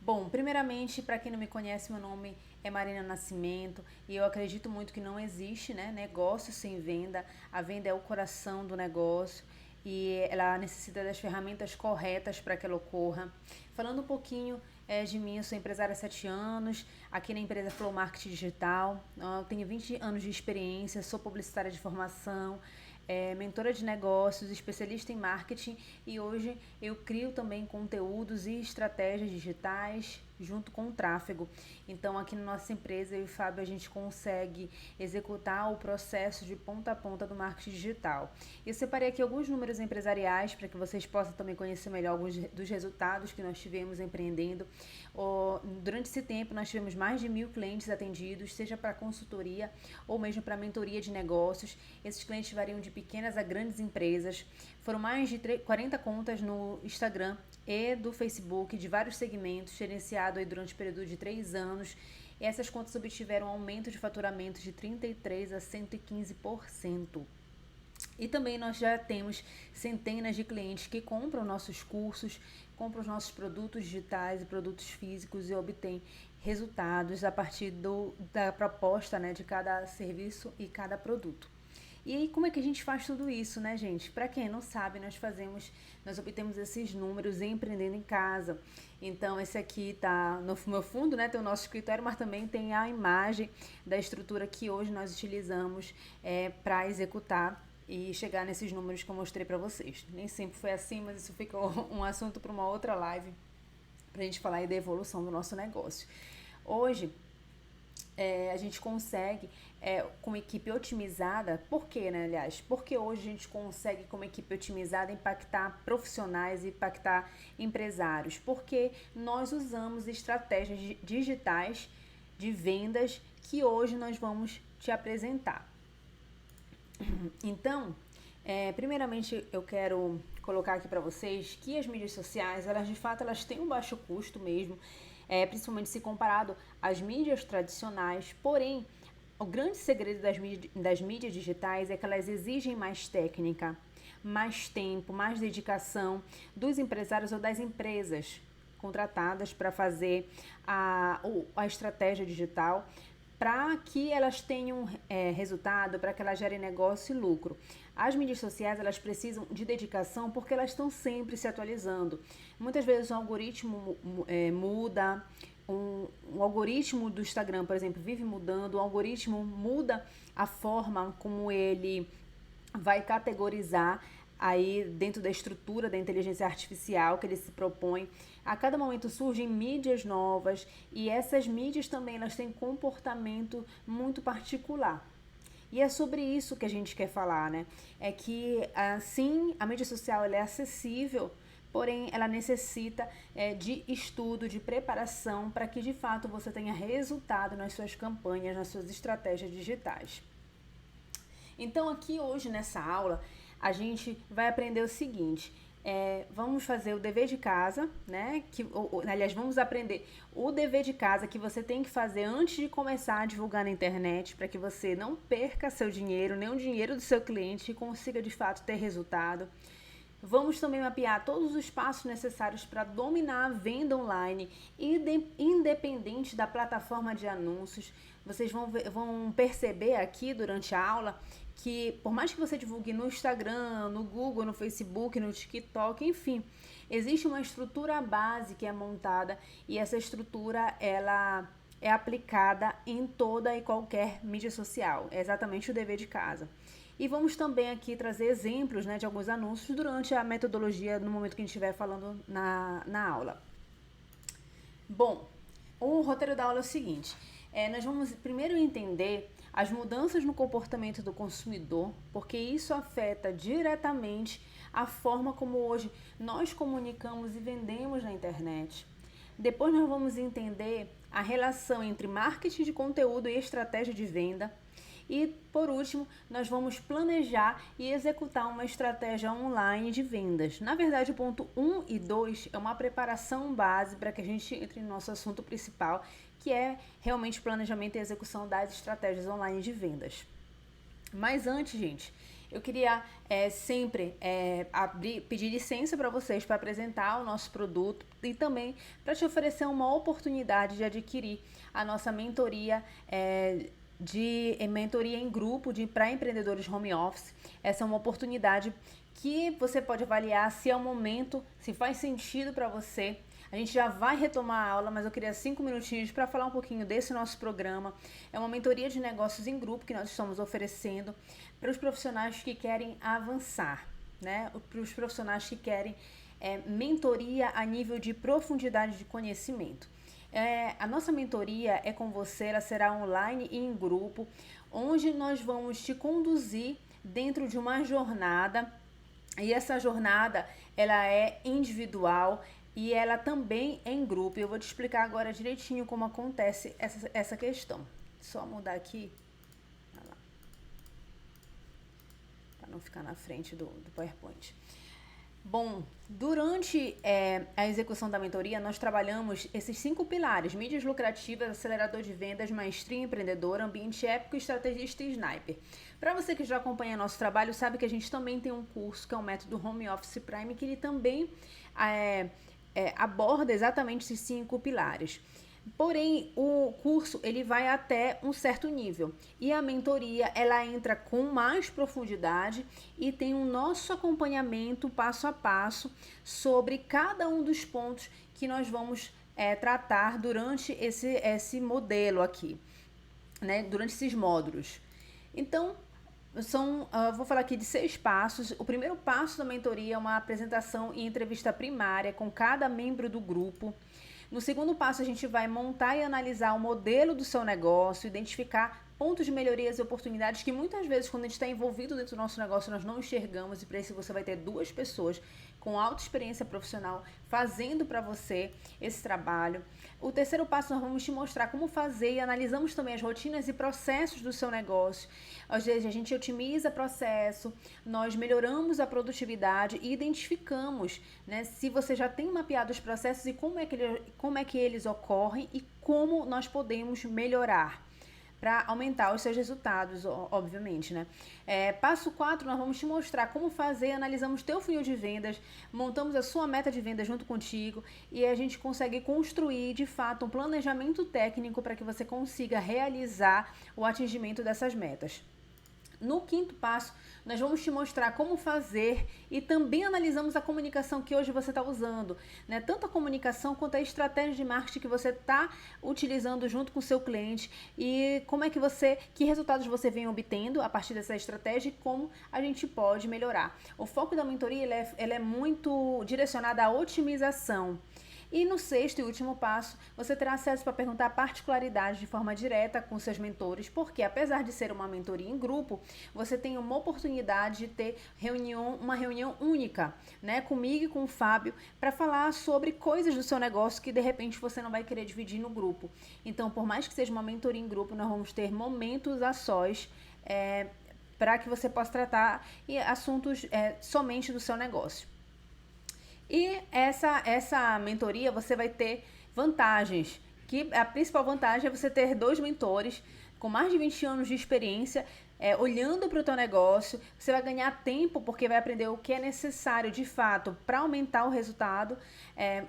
Bom, primeiramente, para quem não me conhece, meu nome é Marina Nascimento e eu acredito muito que não existe, né, negócio sem venda. A venda é o coração do negócio e ela necessita das ferramentas corretas para que ela ocorra. Falando um pouquinho de mim, eu sou empresária há 7 anos, aqui na empresa Flow Marketing Digital. Eu tenho 20 anos de experiência, sou publicitária de formação, mentora de negócios, especialista em marketing e hoje eu crio também conteúdos e estratégias digitais junto com o tráfego. Então aqui na nossa empresa eu e o Fábio a gente consegue executar o processo de ponta a ponta do marketing digital. Eu separei aqui alguns números empresariais para que vocês possam também conhecer melhor alguns dos resultados que nós tivemos empreendendo. Durante esse tempo nós tivemos mais de 1.000 clientes atendidos, seja para consultoria ou mesmo para mentoria de negócios. Esses clientes variam de pequenas a grandes empresas. Foram mais de 40 contas no Instagram e do Facebook de vários segmentos, gerenciado aí durante o período de 3 anos. E essas contas obtiveram um aumento de faturamento de 33% a 115%. E também nós já temos centenas de clientes que compram nossos cursos, compram os nossos produtos digitais e produtos físicos e obtêm resultados a partir da proposta, né, de cada serviço e cada produto. E aí, como é que a gente faz tudo isso, né, gente? Para quem não sabe, nós obtemos esses números empreendendo em casa. Então, esse aqui tá no meu fundo, né, tem o nosso escritório, mas também tem a imagem da estrutura que hoje nós utilizamos para executar e chegar nesses números que eu mostrei para vocês. Nem sempre foi assim, mas isso ficou um assunto para uma outra live, para a gente falar aí da evolução do nosso negócio. Hoje, a gente consegue, com uma equipe otimizada, por quê, né, aliás? Porque hoje a gente consegue, com uma equipe otimizada, impactar profissionais e impactar empresários. Porque nós usamos estratégias digitais de vendas que hoje nós vamos te apresentar. Então, primeiramente eu quero colocar aqui para vocês que as mídias sociais, elas de fato elas têm um baixo custo mesmo, principalmente se comparado às mídias tradicionais, porém, o grande segredo das mídias digitais é que elas exigem mais técnica, mais tempo, mais dedicação dos empresários ou das empresas contratadas para fazer a estratégia digital, para que elas tenham resultado, para que elas gerem negócio e lucro. As mídias sociais, elas precisam de dedicação porque elas estão sempre se atualizando. Muitas vezes o algoritmo muda, um algoritmo do Instagram, por exemplo, vive mudando, o algoritmo muda a forma como ele vai categorizar aí dentro da estrutura da inteligência artificial que ele se propõe. A cada momento surgem mídias novas e essas mídias também elas têm comportamento muito particular. E é sobre isso que a gente quer falar, né? É que, assim, a mídia social ela é acessível, porém ela necessita de estudo, de preparação para que de fato você tenha resultado nas suas campanhas, nas suas estratégias digitais. Então aqui hoje nessa aula a gente vai aprender o seguinte, vamos fazer o dever de casa, né? Aliás, vamos aprender o dever de casa que você tem que fazer antes de começar a divulgar na internet, para que você não perca seu dinheiro, nem o dinheiro do seu cliente e consiga de fato ter resultado. Vamos também mapear todos os passos necessários para dominar a venda online, independente da plataforma de anúncios. Vocês vão perceber aqui durante a aula que, por mais que você divulgue no Instagram, no Google, no Facebook, no TikTok, enfim, existe uma estrutura base que é montada e essa estrutura ela é aplicada em toda e qualquer mídia social. É exatamente o dever de casa. E vamos também aqui trazer exemplos, né, de alguns anúncios durante a metodologia no momento que a gente estiver falando na aula. Bom, o roteiro da aula é o seguinte, nós vamos primeiro entender as mudanças no comportamento do consumidor, porque isso afeta diretamente a forma como hoje nós comunicamos e vendemos na internet. Depois nós vamos entender a relação entre marketing de conteúdo e estratégia de venda. E, por último, nós vamos planejar e executar uma estratégia online de vendas. Na verdade, o ponto 1 e 2 é uma preparação base para que a gente entre no nosso assunto principal, que é realmente o planejamento e execução das estratégias online de vendas. Mas antes, gente, eu queria sempre pedir licença para vocês para apresentar o nosso produto e também para te oferecer uma oportunidade de adquirir a nossa mentoria de mentoria em grupo para empreendedores home office. Essa é uma oportunidade que você pode avaliar se é o momento, se faz sentido para você. A gente já vai retomar a aula, mas eu queria 5 minutinhos para falar um pouquinho desse nosso programa. É uma mentoria de negócios em grupo que nós estamos oferecendo para os profissionais que querem avançar, né? Para os profissionais que querem mentoria a nível de profundidade de conhecimento. A nossa mentoria é com você, ela será online e em grupo, onde nós vamos te conduzir dentro de uma jornada, e essa jornada ela é individual e ela também é em grupo. Eu vou te explicar agora direitinho como acontece essa questão. Só mudar aqui, para não ficar na frente do PowerPoint. Bom, durante a execução da mentoria, nós trabalhamos esses 5 pilares: mídias lucrativas, acelerador de vendas, maestria empreendedora, ambiente épico, estrategista e sniper. Para você que já acompanha nosso trabalho, sabe que a gente também tem um curso que é o método Home Office Prime, que ele também aborda exatamente esses 5 pilares. Porém, o curso ele vai até um certo nível e a mentoria ela entra com mais profundidade e tem o nosso acompanhamento passo a passo sobre cada um dos pontos que nós vamos tratar durante esse modelo aqui, né? Durante esses módulos. Então, vou falar aqui de 6 passos. O primeiro passo da mentoria é uma apresentação e entrevista primária com cada membro do grupo. No segundo passo, a gente vai montar e analisar o modelo do seu negócio, identificar pontos de melhorias e oportunidades que muitas vezes, quando a gente está envolvido dentro do nosso negócio, nós não enxergamos, e para isso você vai ter 2 pessoas com alta experiência profissional fazendo para você esse trabalho. O terceiro passo, nós vamos te mostrar como fazer e analisamos também as rotinas e processos do seu negócio. Às vezes a gente otimiza processo, nós melhoramos a produtividade e identificamos, né, se você já tem mapeado os processos e como é que eles ocorrem e como nós podemos melhorar para aumentar os seus resultados, obviamente, né? Passo 4, nós vamos te mostrar como fazer, analisamos teu funil de vendas, montamos a sua meta de venda junto contigo e a gente consegue construir, de fato, um planejamento técnico para que você consiga realizar o atingimento dessas metas. No quinto passo, nós vamos te mostrar como fazer e também analisamos a comunicação que hoje você está usando, né? Tanto a comunicação quanto a estratégia de marketing que você está utilizando junto com o seu cliente e que resultados você vem obtendo a partir dessa estratégia e como a gente pode melhorar. O foco da mentoria ela é muito direcionada à otimização. E no sexto e último passo, você terá acesso para perguntar particularidades de forma direta com seus mentores, porque apesar de ser uma mentoria em grupo, você tem uma oportunidade de ter uma reunião única, né, comigo e com o Fábio, para falar sobre coisas do seu negócio que de repente você não vai querer dividir no grupo. Então, por mais que seja uma mentoria em grupo, nós vamos ter momentos a sós para que você possa tratar assuntos somente do seu negócio. E essa mentoria você vai ter vantagens, que a principal vantagem é você ter 2 mentores com mais de 20 anos de experiência olhando para o teu negócio. Você vai ganhar tempo porque vai aprender o que é necessário de fato para aumentar o resultado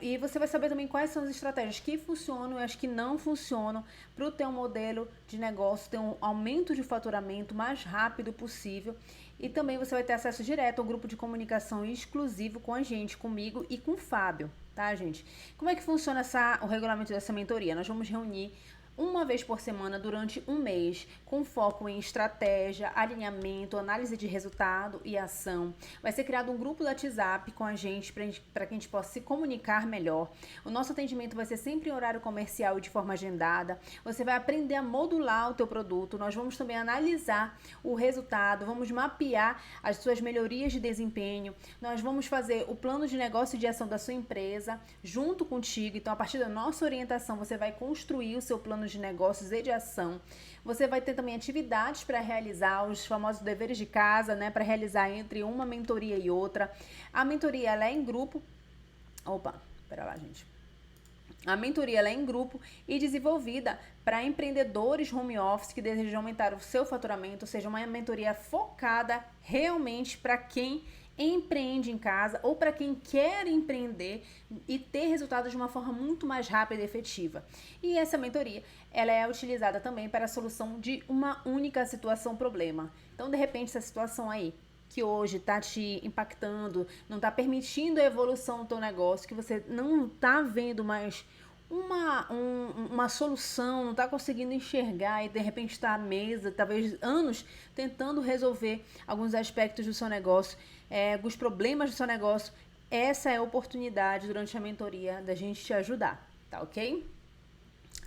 e você vai saber também quais são as estratégias que funcionam e as que não funcionam para o teu modelo de negócio ter um aumento de faturamento mais rápido possível. E também você vai ter acesso direto ao grupo de comunicação exclusivo com a gente, comigo e com o Fábio, tá, gente? Como é que funciona o regulamento dessa mentoria? Nós vamos reunir uma vez por semana durante um mês, com foco em estratégia, alinhamento, análise de resultado e ação. Vai ser criado um grupo do WhatsApp com a gente para que a gente possa se comunicar melhor. O nosso atendimento vai ser sempre em horário comercial e de forma agendada. Você vai aprender a modular o teu produto. Nós vamos também analisar o resultado, vamos mapear as suas melhorias de desempenho. Nós vamos fazer o plano de negócio e de ação da sua empresa junto contigo. Então, a partir da nossa orientação, você vai construir o seu plano de negócios e de ação. Você vai ter também atividades para realizar, os famosos deveres de casa, né, para realizar entre uma mentoria e outra. A mentoria ela é em grupo. Opa, pera lá, gente. A mentoria ela é em grupo e desenvolvida para empreendedores home office que desejam aumentar o seu faturamento, ou seja, uma mentoria focada realmente para quem empreende em casa ou para quem quer empreender e ter resultados de uma forma muito mais rápida e efetiva. E essa mentoria, ela é utilizada também para a solução de uma única situação problema. Então, de repente, essa situação aí que hoje está te impactando, não está permitindo a evolução do teu negócio, que você não está vendo mais uma solução, não está conseguindo enxergar e de repente está à mesa, talvez anos, tentando resolver alguns aspectos do seu negócio, alguns problemas do seu negócio, essa é a oportunidade durante a mentoria da gente te ajudar, tá ok?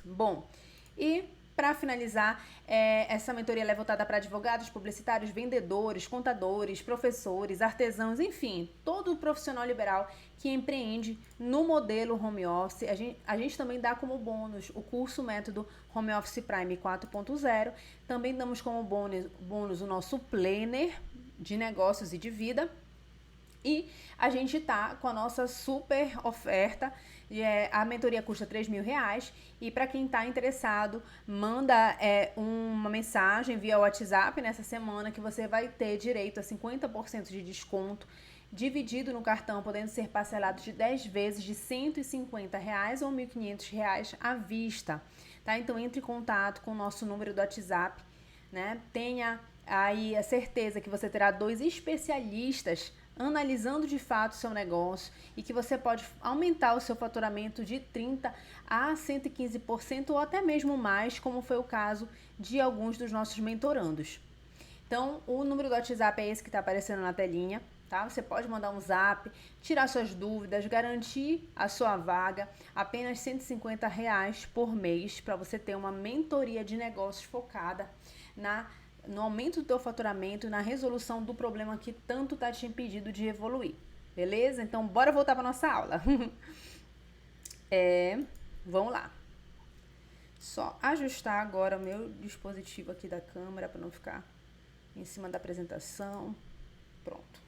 Bom, e para finalizar, essa mentoria é voltada para advogados, publicitários, vendedores, contadores, professores, artesãos, enfim, todo profissional liberal que empreende no modelo home office. A gente também dá como bônus o curso método Home Office Prime 4.0. Também damos como bônus o nosso planner de negócios e de vida. E a gente tá com a nossa super oferta. A mentoria custa R$3.000 e para quem está interessado, manda uma mensagem via WhatsApp nessa semana que você vai ter direito a 50% de desconto dividido no cartão, podendo ser parcelado de 10 vezes de R$150 ou R$1.500 à vista, tá? Então entre em contato com o nosso número do WhatsApp, né? Tenha aí a certeza que você terá 2 especialistas analisando de fato o seu negócio e que você pode aumentar o seu faturamento de 30% a 115% ou até mesmo mais, como foi o caso de alguns dos nossos mentorandos. Então, o número do WhatsApp é esse que está aparecendo na telinha, tá? Você pode mandar um zap, tirar suas dúvidas, garantir a sua vaga, apenas R$150 por mês para você ter uma mentoria de negócios focada no aumento do teu faturamento e na resolução do problema que tanto está te impedindo de evoluir, beleza? Então, bora voltar para nossa aula. Vamos lá. Só ajustar agora o meu dispositivo aqui da câmera para não ficar em cima da apresentação. Pronto.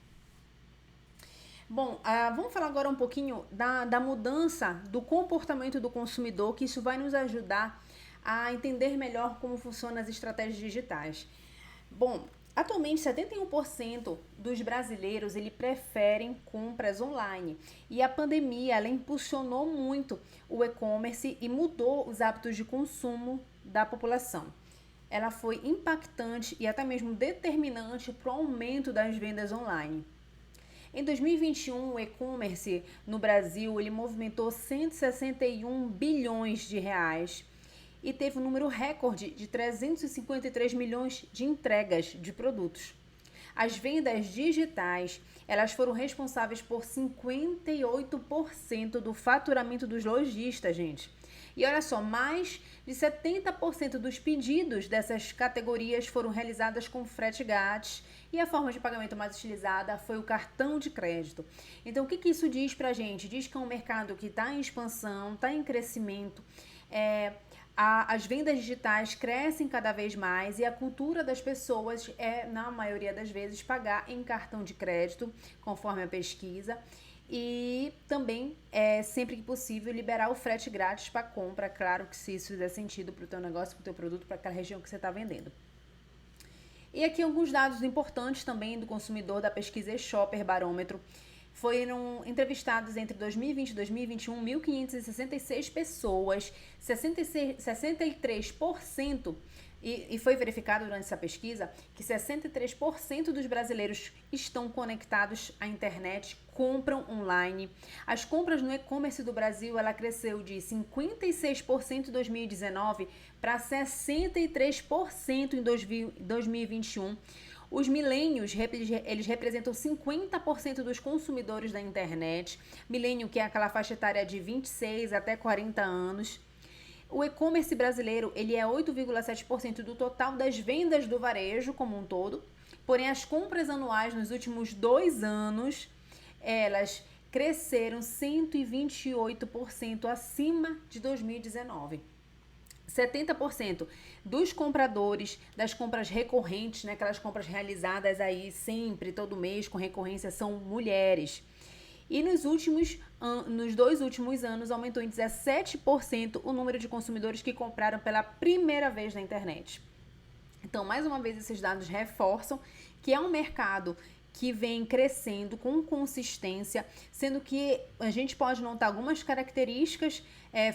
Bom, vamos falar agora um pouquinho da mudança do comportamento do consumidor, que isso vai nos ajudar a entender melhor como funcionam as estratégias digitais. Bom, atualmente 71% dos brasileiros preferem compras online e a pandemia ela impulsionou muito o e-commerce e mudou os hábitos de consumo da população. Ela foi impactante e até mesmo determinante para o aumento das vendas online. Em 2021, o e-commerce no Brasil ele movimentou 161 bilhões de reais e teve um número recorde de 353 milhões de entregas de produtos. As vendas digitais, elas foram responsáveis por 58% do faturamento dos lojistas, gente. E olha só, mais de 70% dos pedidos dessas categorias foram realizadas com frete grátis e a forma de pagamento mais utilizada foi o cartão de crédito. Então, o que isso diz pra gente? Diz que é um mercado que está em expansão, está em crescimento, as vendas digitais crescem cada vez mais e a cultura das pessoas na maioria das vezes, pagar em cartão de crédito, conforme a pesquisa. E também, sempre que possível, liberar o frete grátis para compra, claro que se isso fizer sentido para o teu negócio, para o teu produto, para aquela região que você está vendendo. E aqui alguns dados importantes também do consumidor da pesquisa eShopper Barômetro. Foram entrevistados entre 2020 e 2021 1.566 pessoas, 63%, e foi verificado durante essa pesquisa que 63% dos brasileiros estão conectados à internet, compram online. As compras no e-commerce do Brasil, ela cresceu de 56% em 2019 para 63% em 2021. Os milênios, eles representam 50% dos consumidores da internet. Milênio, que é aquela faixa etária de 26 até 40 anos. O e-commerce brasileiro, ele é 8,7% do total das vendas do varejo como um todo. Porém, as compras anuais nos últimos 2 anos, elas cresceram 128% acima de 2019. 70% dos compradores das compras recorrentes, né, aquelas compras realizadas aí sempre, todo mês, com recorrência, são mulheres. E nos 2 últimos anos aumentou em 17% o número de consumidores que compraram pela primeira vez na internet. Então, mais uma vez, esses dados reforçam que é um mercado que vem crescendo com consistência, sendo que a gente pode notar algumas características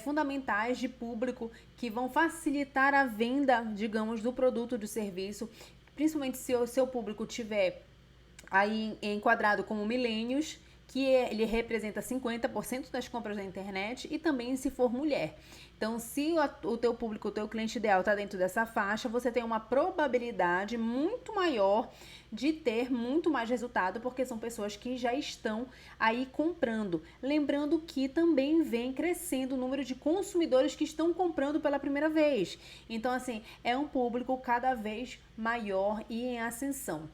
fundamentais de público que vão facilitar a venda, digamos, do produto ou do serviço, principalmente se o seu público tiver aí enquadrado como millennials, que ele representa 50% das compras da internet, e também se for mulher. Então, se o teu público, o teu cliente ideal está dentro dessa faixa, você tem uma probabilidade muito maior de ter muito mais resultado, porque são pessoas que já estão aí comprando. Lembrando que também vem crescendo o número de consumidores que estão comprando pela primeira vez. Então, assim, é um público cada vez maior e em ascensão.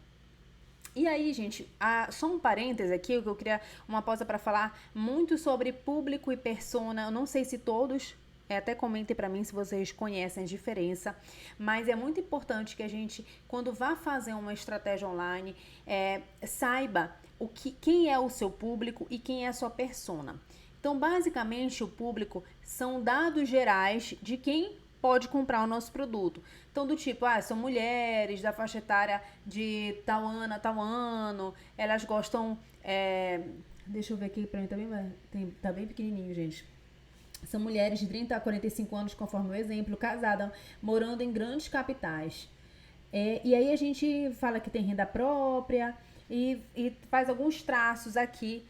E aí, gente, só um parêntese aqui, que eu queria uma pausa para falar muito sobre público e persona. Eu não sei se todos, até comentem para mim se vocês conhecem a diferença, mas é muito importante que a gente, quando vá fazer uma estratégia online, saiba quem é o seu público e quem é a sua persona. Então, basicamente, o público são dados gerais de quem pode comprar o nosso produto. Então, do tipo, são mulheres da faixa etária de tal ano a tal ano, elas gostam, deixa eu ver aqui pra mim também, tá bem pequenininho, gente. São mulheres de 30 a 45 anos, conforme o exemplo, casadas, morando em grandes capitais. E aí a gente fala que tem renda própria e faz alguns traços aqui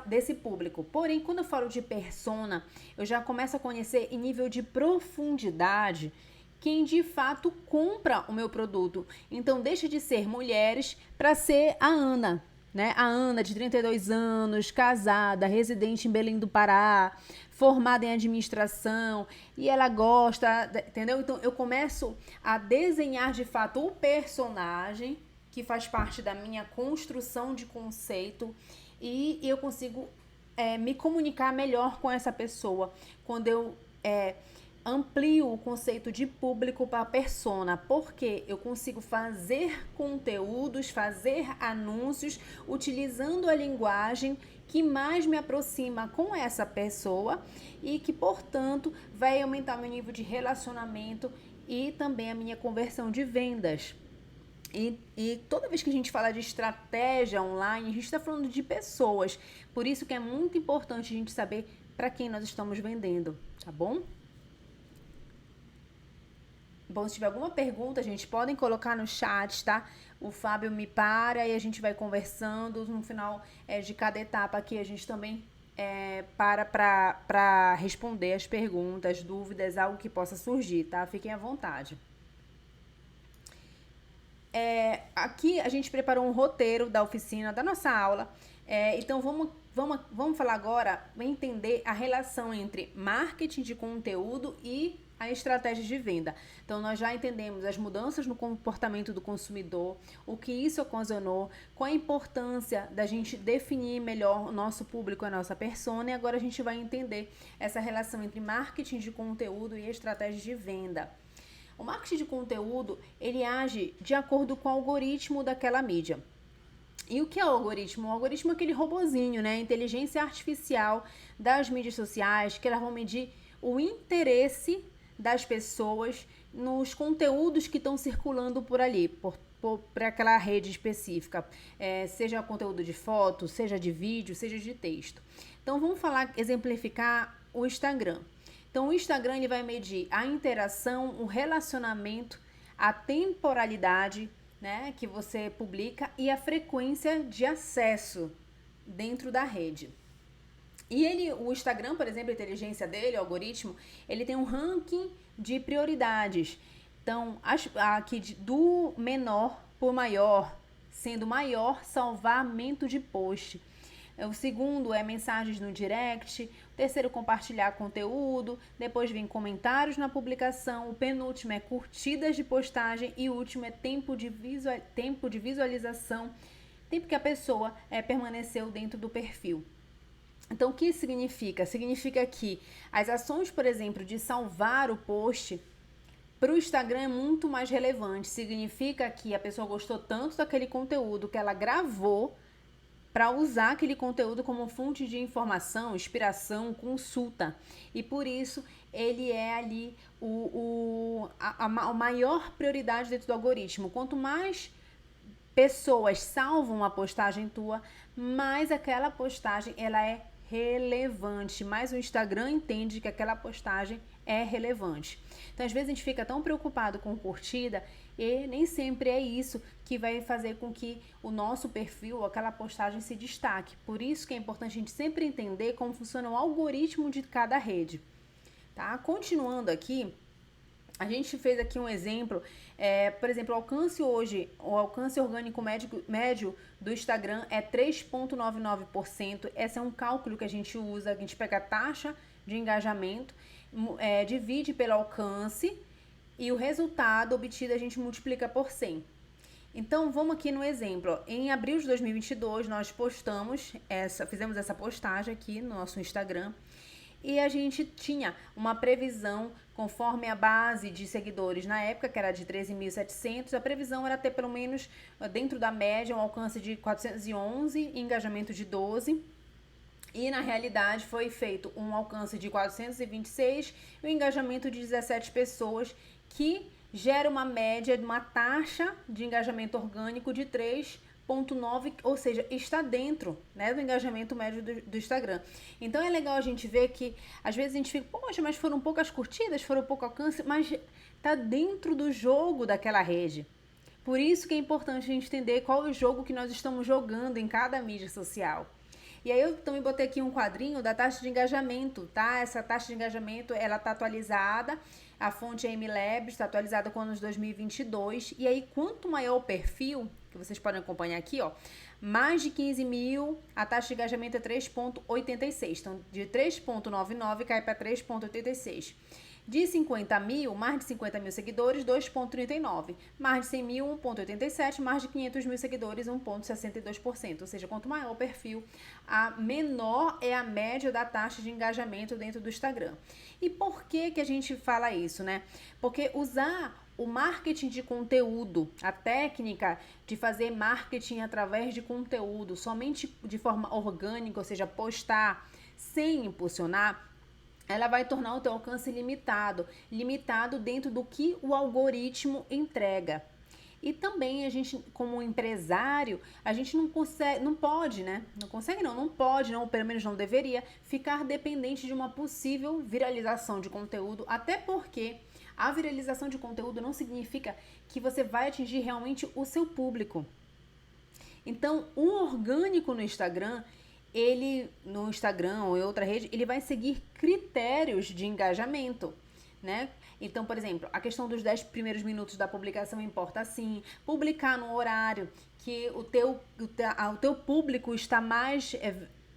desse público. Porém, quando eu falo de persona, eu já começo a conhecer em nível de profundidade quem de fato compra o meu produto. Então, deixa de ser mulheres para ser a Ana, né? A Ana, de 32 anos, casada, residente em Belém do Pará, formada em administração, e ela gosta, entendeu? Então, eu começo a desenhar de fato o personagem que faz parte da minha construção de conceito, e eu consigo me comunicar melhor com essa pessoa quando eu amplio o conceito de público para persona, porque eu consigo fazer conteúdos, fazer anúncios utilizando a linguagem que mais me aproxima com essa pessoa e que, portanto, vai aumentar meu nível de relacionamento e também a minha conversão de vendas. E toda vez que a gente fala de estratégia online, a gente está falando de pessoas. Por isso que é muito importante a gente saber para quem nós estamos vendendo, tá bom? Bom, se tiver alguma pergunta, gente, podem colocar no chat, tá? O Fábio me para e a gente vai conversando. No final de cada etapa aqui, a gente também para responder as perguntas, dúvidas, algo que possa surgir, tá? Fiquem à vontade. Aqui a gente preparou um roteiro da oficina, da nossa aula. Então, vamos falar agora, entender a relação entre marketing de conteúdo e a estratégia de venda. Então, nós já entendemos as mudanças no comportamento do consumidor, o que isso ocasionou, qual a importância da gente definir melhor o nosso público, a nossa persona, e agora a gente vai entender essa relação entre marketing de conteúdo e estratégia de venda. O marketing de conteúdo, ele age de acordo com o algoritmo daquela mídia. E o que é o algoritmo? O algoritmo é aquele robozinho, né? Inteligência artificial das mídias sociais, que elas vão medir o interesse das pessoas nos conteúdos que estão circulando por ali, por aquela rede específica, seja conteúdo de foto, seja de vídeo, seja de texto. Então, vamos exemplificar o Instagram. Então, o Instagram ele vai medir a interação, o relacionamento, a temporalidade, né, que você publica e a frequência de acesso dentro da rede. E o Instagram, por exemplo, a inteligência dele, o algoritmo, ele tem um ranking de prioridades. Então, aqui do menor por maior, sendo maior salvamento de post. O segundo é mensagens no direct, o terceiro compartilhar conteúdo, depois vem comentários na publicação, o penúltimo é curtidas de postagem e o último é tempo de visualização, tempo que a pessoa permaneceu dentro do perfil. Então, o que significa? Significa que as ações, por exemplo, de salvar o post, para o Instagram é muito mais relevante. Significa que a pessoa gostou tanto daquele conteúdo que ela gravou para usar aquele conteúdo como fonte de informação, inspiração, consulta. E por isso ele é ali a maior prioridade dentro do algoritmo. Quanto mais pessoas salvam uma postagem tua, mais aquela postagem ela é relevante, mais o Instagram entende que aquela postagem é relevante. Então, às vezes a gente fica tão preocupado com curtida e nem sempre é isso que vai fazer com que o nosso perfil, aquela postagem se destaque. Por isso que é importante a gente sempre entender como funciona o algoritmo de cada rede. Tá? Continuando aqui, a gente fez aqui um exemplo, por exemplo, o alcance orgânico médio do Instagram é 3,99%. Esse é um cálculo que a gente usa, a gente pega a taxa de engajamento, divide pelo alcance e o resultado obtido a gente multiplica por 100. Então, vamos aqui no exemplo. Em abril de 2022, nós fizemos essa postagem aqui no nosso Instagram. E a gente tinha uma previsão, conforme a base de seguidores na época, que era de 13.700, a previsão era ter pelo menos, dentro da média, um alcance de 411 e engajamento de 12. E na realidade foi feito um alcance de 426 e um engajamento de 17 pessoas, que gera uma média de uma taxa de engajamento orgânico de 3,9, ou seja, está dentro, né, do engajamento médio do Instagram. Então é legal a gente ver que às vezes a gente fica, poxa, mas foram poucas curtidas, foram pouco alcance, mas está dentro do jogo daquela rede. Por isso que é importante a gente entender qual é o jogo que nós estamos jogando em cada mídia social. E aí eu também botei aqui um quadrinho da taxa de engajamento, tá? Essa taxa de engajamento, ela tá atualizada, a fonte é MLabs, está atualizada com anos 2022. E aí, quanto maior o perfil, que vocês podem acompanhar aqui, ó, mais de 15 mil, a taxa de engajamento é 3,86. Então, de 3,99 cai para 3,86. De 50 mil, mais de 50 mil seguidores, 2,39. Mais de 100 mil, 1,87. Mais de 500 mil seguidores, 1,62%. Ou seja, quanto maior o perfil, a menor é a média da taxa de engajamento dentro do Instagram. E por que a gente fala isso, né? Porque usar o marketing de conteúdo, a técnica de fazer marketing através de conteúdo, somente de forma orgânica, ou seja, postar sem impulsionar, ela vai tornar o teu alcance limitado dentro do que o algoritmo entrega. E também a gente, como empresário, a gente não pode, ou pelo menos não deveria, ficar dependente de uma possível viralização de conteúdo, até porque a viralização de conteúdo não significa que você vai atingir realmente o seu público. Então, o orgânico no Instagram ou em outra rede, ele vai seguir critérios de engajamento, né? Então, por exemplo, a questão dos 10 primeiros minutos da publicação importa sim. Publicar no horário que o teu público está mais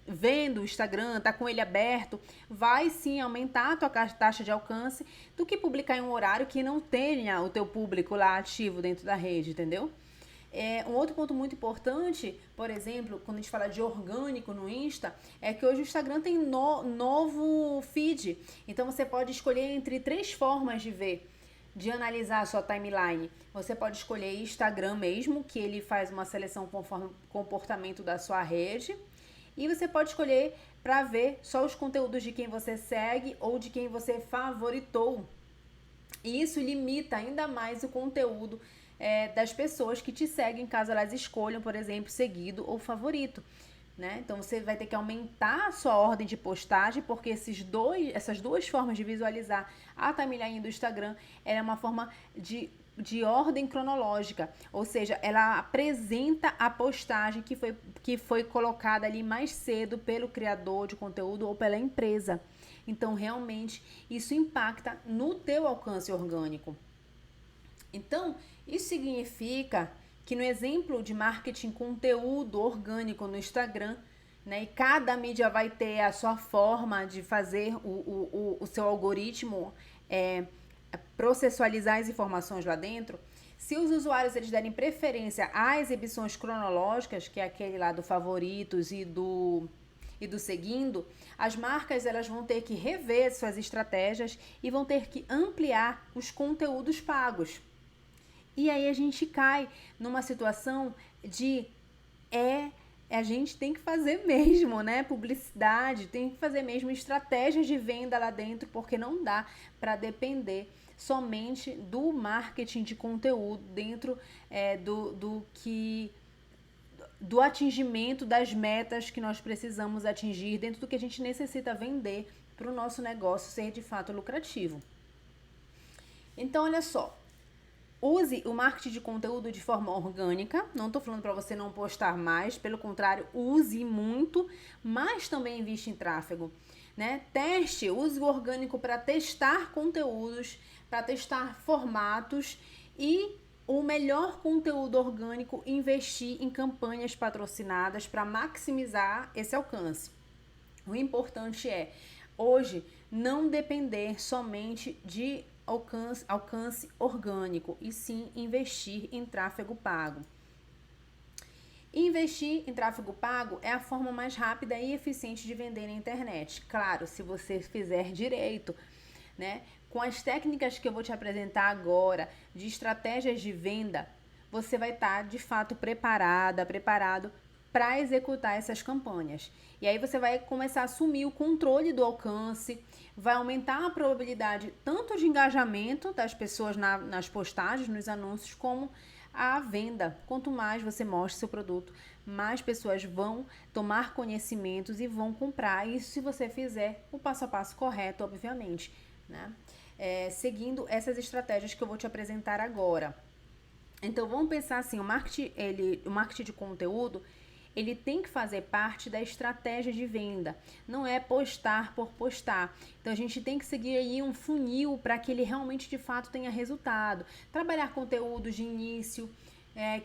vendo o Instagram, está com ele aberto, vai sim aumentar a tua taxa de alcance do que publicar em um horário que não tenha o teu público lá ativo dentro da rede, entendeu? Um outro ponto muito importante, por exemplo, quando a gente fala de orgânico no Insta, é que hoje o Instagram tem novo feed. Então você pode escolher entre 3 formas de analisar a sua timeline. Você pode escolher Instagram mesmo, que ele faz uma seleção conforme o comportamento da sua rede. E você pode escolher para ver só os conteúdos de quem você segue ou de quem você favoritou. E isso limita ainda mais o conteúdo das pessoas que te seguem, caso elas escolham, por exemplo, seguido ou favorito, né? Então você vai ter que aumentar a sua ordem de postagem, porque essas duas formas de visualizar a timeline do Instagram é uma forma de ordem cronológica, ou seja, ela apresenta a postagem que foi colocada ali mais cedo pelo criador de conteúdo ou pela empresa. Então, realmente, isso impacta no teu alcance orgânico. Então, isso significa que no exemplo de marketing conteúdo orgânico no Instagram, né, e cada mídia vai ter a sua forma de fazer o seu algoritmo processualizar as informações lá dentro. Se os usuários eles derem preferência às exibições cronológicas, que é aquele lá do favoritos e do seguindo, as marcas elas vão ter que rever suas estratégias e vão ter que ampliar os conteúdos pagos. E aí a gente cai numa situação de a gente tem que fazer mesmo, né? Publicidade, tem que fazer mesmo estratégias de venda lá dentro, porque não dá para depender somente do marketing de conteúdo dentro do atingimento das metas que nós precisamos atingir, dentro do que a gente necessita vender para o nosso negócio ser de fato lucrativo. Então, olha só, use o marketing de conteúdo de forma orgânica. Não estou falando para você não postar mais, pelo contrário, use muito, mas também investe em tráfego, né? Teste, use o orgânico para testar conteúdos, para testar formatos e o melhor conteúdo orgânico, investir em campanhas patrocinadas para maximizar esse alcance. O importante é, hoje, não depender somente de alcance orgânico, e sim investir em tráfego pago. Investir em tráfego pago é a forma mais rápida e eficiente de vender na internet. Claro, se você fizer direito, né? Com as técnicas que eu vou te apresentar agora, de estratégias de venda, você vai estar de fato preparado para executar essas campanhas. E aí você vai começar a assumir o controle do alcance, vai aumentar a probabilidade tanto de engajamento das pessoas nas postagens, nos anúncios, como a venda. Quanto mais você mostra seu produto, mais pessoas vão tomar conhecimentos e vão comprar. Isso se você fizer o passo a passo correto, obviamente, né? Seguindo essas estratégias que eu vou te apresentar agora. Então, vamos pensar assim, o marketing de conteúdo, ele tem que fazer parte da estratégia de venda, não é postar por postar. Então, a gente tem que seguir aí um funil para que ele realmente, de fato, tenha resultado. Trabalhar conteúdos de início,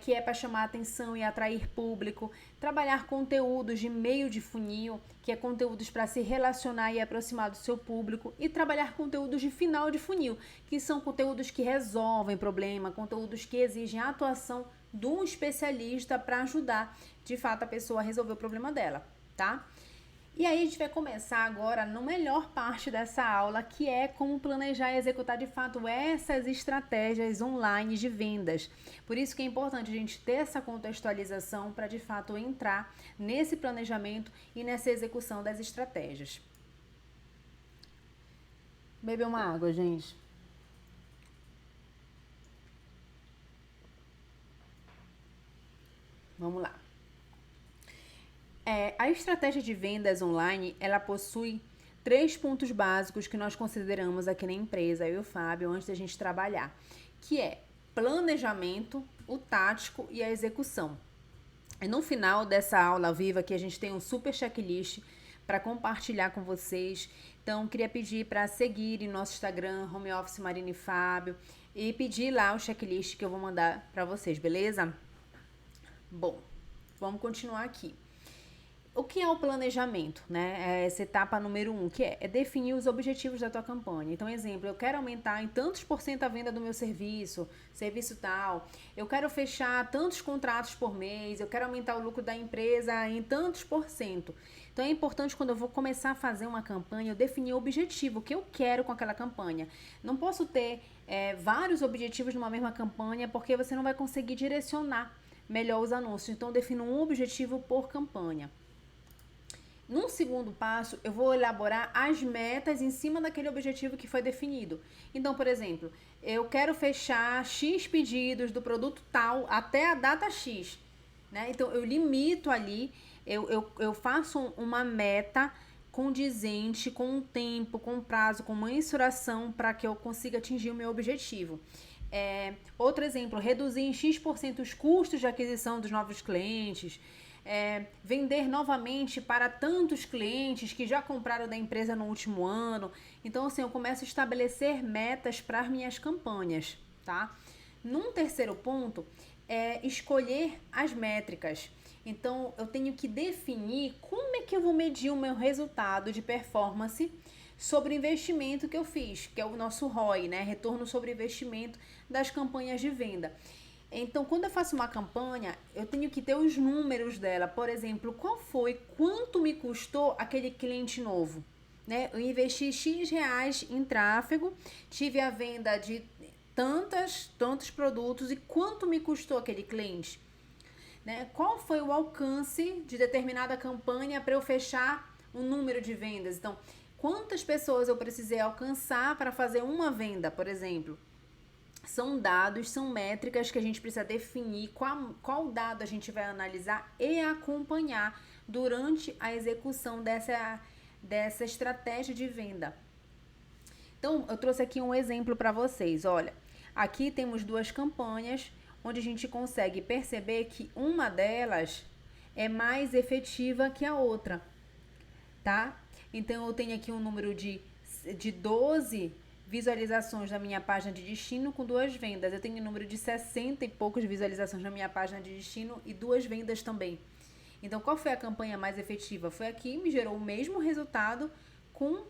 que é para chamar atenção e atrair público. Trabalhar conteúdos de meio de funil, que é conteúdos para se relacionar e aproximar do seu público. E trabalhar conteúdos de final de funil, que são conteúdos que resolvem problema, conteúdos que exigem a atuação de um especialista para ajudar, de fato, a pessoa a resolver o problema dela, tá? E aí a gente vai começar agora na melhor parte dessa aula, que é como planejar e executar de fato essas estratégias online de vendas. Por isso que é importante a gente ter essa contextualização para de fato entrar nesse planejamento e nessa execução das estratégias. Beber uma água, gente. Vamos lá. A estratégia de vendas online, ela possui 3 pontos básicos que nós consideramos aqui na empresa, eu e o Fábio, antes da gente trabalhar, que é planejamento, o tático e a execução. E no final dessa aula viva aqui, a gente tem um super checklist para compartilhar com vocês. Então, queria pedir para seguirem nosso Instagram, Home Office Marina e Fábio, e pedir lá o checklist que eu vou mandar para vocês, beleza? Bom, vamos continuar aqui. O que é o planejamento, né? Essa etapa número 1, que é definir os objetivos da tua campanha. Então, exemplo, eu quero aumentar em tantos por cento a venda do meu serviço tal. Eu quero fechar tantos contratos por mês, eu quero aumentar o lucro da empresa em tantos por cento. Então, é importante quando eu vou começar a fazer uma campanha, eu definir o objetivo, o que eu quero com aquela campanha. Não posso ter vários objetivos numa mesma campanha, porque você não vai conseguir direcionar melhor os anúncios. Então, eu defino um objetivo por campanha. Num segundo passo, eu vou elaborar as metas em cima daquele objetivo que foi definido. Então, por exemplo, eu quero fechar X pedidos do produto tal até a data X, né? Então, eu limito ali, eu faço uma meta condizente com o tempo, com o prazo, com mensuração para que eu consiga atingir o meu objetivo. Outro exemplo, reduzir em X% os custos de aquisição dos novos clientes, vender novamente para tantos clientes que já compraram da empresa no último ano. Então, assim, eu começo a estabelecer metas para as minhas campanhas, tá? Num terceiro ponto, escolher as métricas. Então, eu tenho que definir como é que eu vou medir o meu resultado de performance sobre o investimento que eu fiz, que é o nosso ROI, né? Retorno sobre investimento das campanhas de venda. Então, quando eu faço uma campanha, eu tenho que ter os números dela. Por exemplo, quanto me custou aquele cliente novo, né? Eu investi X reais em tráfego, tive a venda de tantos produtos e quanto me custou aquele cliente. né? Qual foi o alcance de determinada campanha para eu fechar um número de vendas? Então, quantas pessoas eu precisei alcançar para fazer uma venda, por exemplo? São dados, são métricas que a gente precisa definir qual dado a gente vai analisar e acompanhar durante a execução dessa estratégia de venda. Então, eu trouxe aqui um exemplo para vocês. Olha, aqui temos duas campanhas onde a gente consegue perceber que uma delas é mais efetiva que a outra, tá? Então, eu tenho aqui um número de 12 visualizações na minha página de destino com 2 vendas. Eu tenho um número de 60 e poucas visualizações na minha página de destino e 2 vendas também. Então, qual foi a campanha mais efetiva? Foi a que me gerou o mesmo resultado com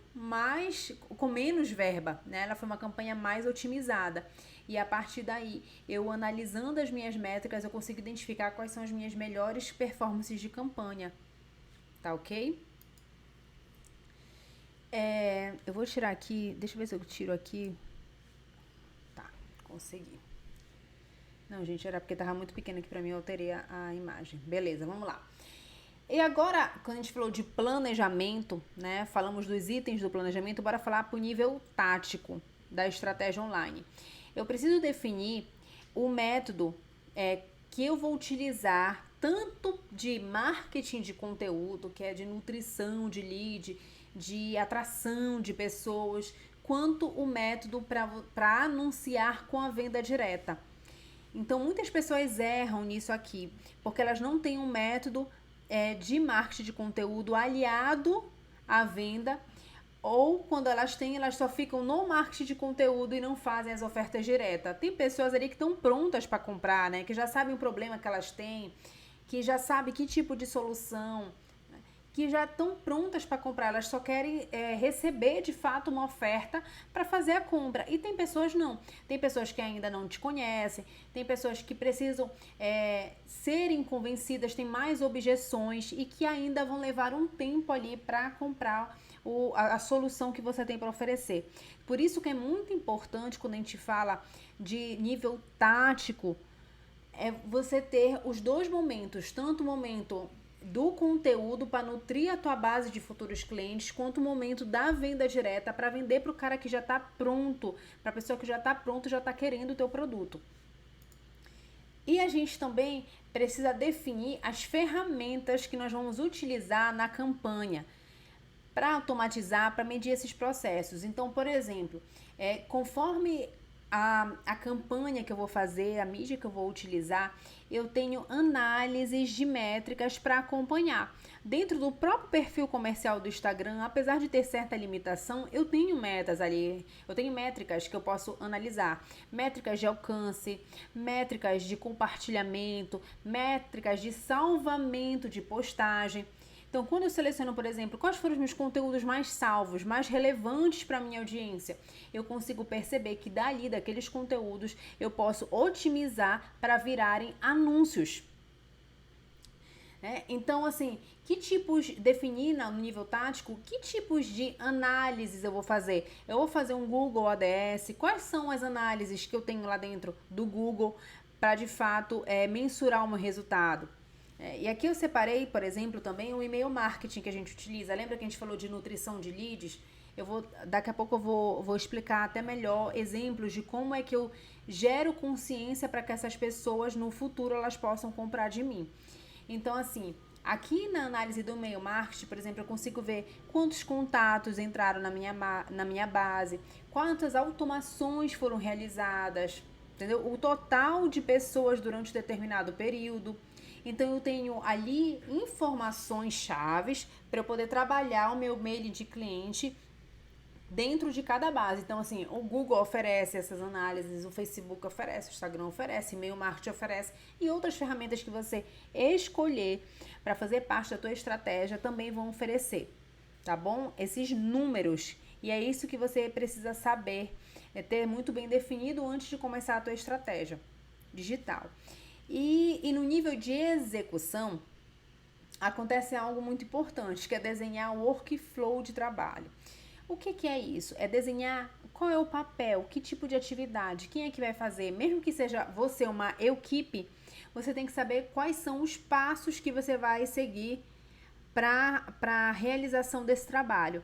menos verba, né? Ela foi uma campanha mais otimizada. E a partir daí, eu analisando as minhas métricas, eu consigo identificar quais são as minhas melhores performances de campanha. Tá ok? Eu vou tirar aqui, deixa eu ver se eu tiro aqui. Tá, consegui. Não, gente, era porque tava muito pequeno aqui pra mim, eu alterei a imagem. Beleza, vamos lá. E agora, quando a gente falou de planejamento, né, falamos dos itens do planejamento, bora falar pro nível tático da estratégia online. Eu preciso definir o método que eu vou utilizar, tanto de marketing de conteúdo, que é de nutrição de lead, de atração de pessoas, quanto o método para anunciar com a venda direta. Então, muitas pessoas erram nisso aqui, porque elas não têm um método de marketing de conteúdo aliado à venda, ou quando elas têm, elas só ficam no marketing de conteúdo e não fazem as ofertas diretas. Tem pessoas ali que estão prontas para comprar, né? Que já sabem o problema que elas têm, que já sabem que tipo de solução, que já estão prontas para comprar, elas só querem receber de fato uma oferta para fazer a compra. E tem pessoas não, tem pessoas que ainda não te conhecem, tem pessoas que precisam serem convencidas, têm mais objeções e que ainda vão levar um tempo ali para comprar a solução que você tem para oferecer. Por isso que é muito importante quando a gente fala de nível tático, você ter os dois momentos, tanto o momento do conteúdo para nutrir a tua base de futuros clientes, quanto o momento da venda direta para vender para o cara que já está pronto, para a pessoa que já está pronto, já está querendo o teu produto. E a gente também precisa definir as ferramentas que nós vamos utilizar na campanha para automatizar, para medir esses processos. Então, por exemplo, conforme a campanha que eu vou fazer, a mídia que eu vou utilizar, eu tenho análises de métricas para acompanhar. Dentro do próprio perfil comercial do Instagram, apesar de ter certa limitação, eu tenho metas ali, eu tenho métricas que eu posso analisar. Métricas de alcance, métricas de compartilhamento, métricas de salvamento de postagem. Então, quando eu seleciono, por exemplo, quais foram os meus conteúdos mais salvos, mais relevantes para a minha audiência, eu consigo perceber que daqueles conteúdos, eu posso otimizar para virarem anúncios. Então, assim, definir no nível tático, que tipos de análises eu vou fazer? Eu vou fazer um Google ADS, quais são as análises que eu tenho lá dentro do Google para, de fato, mensurar o meu resultado? E aqui eu separei, por exemplo, também o e-mail marketing que a gente utiliza. Lembra que a gente falou de nutrição de leads? Daqui a pouco eu vou explicar até melhor exemplos de como é que eu gero consciência para que essas pessoas no futuro elas possam comprar de mim. Então, assim, aqui na análise do e-mail marketing, por exemplo, eu consigo ver quantos contatos entraram na minha base, quantas automações foram realizadas, entendeu? O total de pessoas durante um determinado período. Então, eu tenho ali informações chaves para eu poder trabalhar o meu mail de cliente dentro de cada base. Então, assim, o Google oferece essas análises, o Facebook oferece, o Instagram oferece, e-mail marketing oferece e outras ferramentas que você escolher para fazer parte da tua estratégia também vão oferecer, tá bom? Esses números. E é isso que você precisa saber, ter muito bem definido antes de começar a tua estratégia digital. E no nível de execução, acontece algo muito importante, que é desenhar o workflow de trabalho. O que é isso? É desenhar qual é o papel, que tipo de atividade, quem é que vai fazer. Mesmo que seja você uma equipe, você tem que saber quais são os passos que você vai seguir para a realização desse trabalho.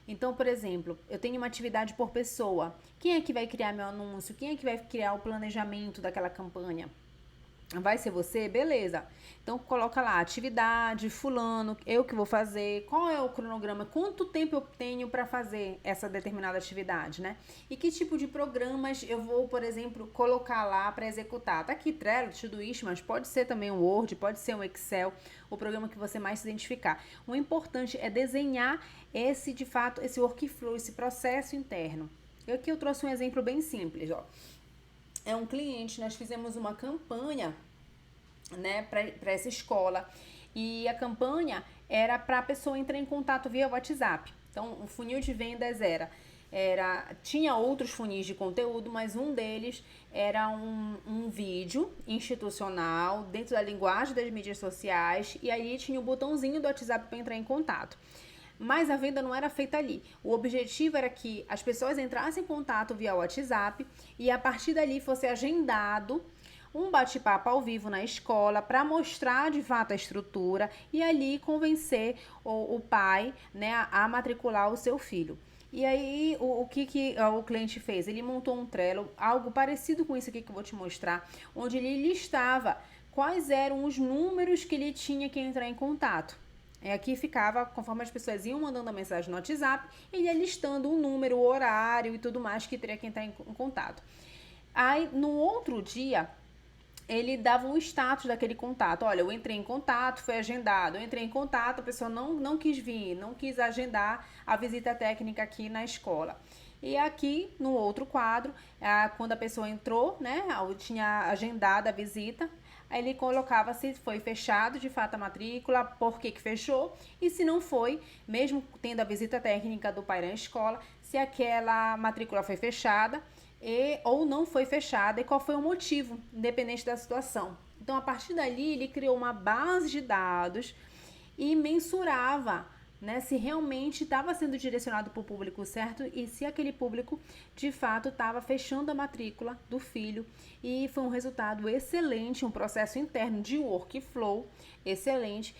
Então, por exemplo, eu tenho uma atividade por pessoa. Quem é que vai criar meu anúncio? Quem é que vai criar o planejamento daquela campanha? Vai ser você? Beleza. Então, coloca lá, atividade, fulano, eu que vou fazer, qual é o cronograma, quanto tempo eu tenho para fazer essa determinada atividade, né? E que tipo de programas eu vou, por exemplo, colocar lá para executar. Tá aqui Trello, Todoist, mas pode ser também um Word, pode ser um Excel, o programa que você mais se identificar. O importante é desenhar de fato, esse workflow, esse processo interno. Aqui eu trouxe um exemplo bem simples, ó. É um cliente, nós fizemos uma campanha, né, para essa escola, e a campanha era para a pessoa entrar em contato via WhatsApp. Então, o funil de vendas tinha outros funis de conteúdo, mas um deles era um vídeo institucional dentro da linguagem das mídias sociais, e aí tinha o botãozinho do WhatsApp para entrar em contato. Mas a venda não era feita ali. O objetivo era que as pessoas entrassem em contato via WhatsApp e a partir dali fosse agendado um bate-papo ao vivo na escola para mostrar de fato a estrutura e ali convencer o pai, né, a matricular o seu filho. E aí, o que o cliente fez? Ele montou um Trello, algo parecido com isso aqui que eu vou te mostrar, onde ele listava quais eram os números que ele tinha que entrar em contato. Aqui ficava, conforme as pessoas iam mandando a mensagem no WhatsApp, ele ia listando o número, o horário e tudo mais que teria que entrar em contato. Aí, no outro dia, ele dava um status daquele contato. Olha, eu entrei em contato, foi agendado. Eu entrei em contato, a pessoa não quis vir, não quis agendar a visita técnica aqui na escola. E aqui, no outro quadro, quando a pessoa entrou, né, tinha agendado a visita, aí ele colocava se foi fechado de fato a matrícula, por que fechou, e se não foi, mesmo tendo a visita técnica do pai na escola, se aquela matrícula foi fechada ou não foi fechada e qual foi o motivo, independente da situação. Então, a partir dali, ele criou uma base de dados e mensurava, né, se realmente estava sendo direcionado para o público certo e se aquele público de fato estava fechando a matrícula do filho, e foi um resultado excelente, um processo interno de workflow excelente,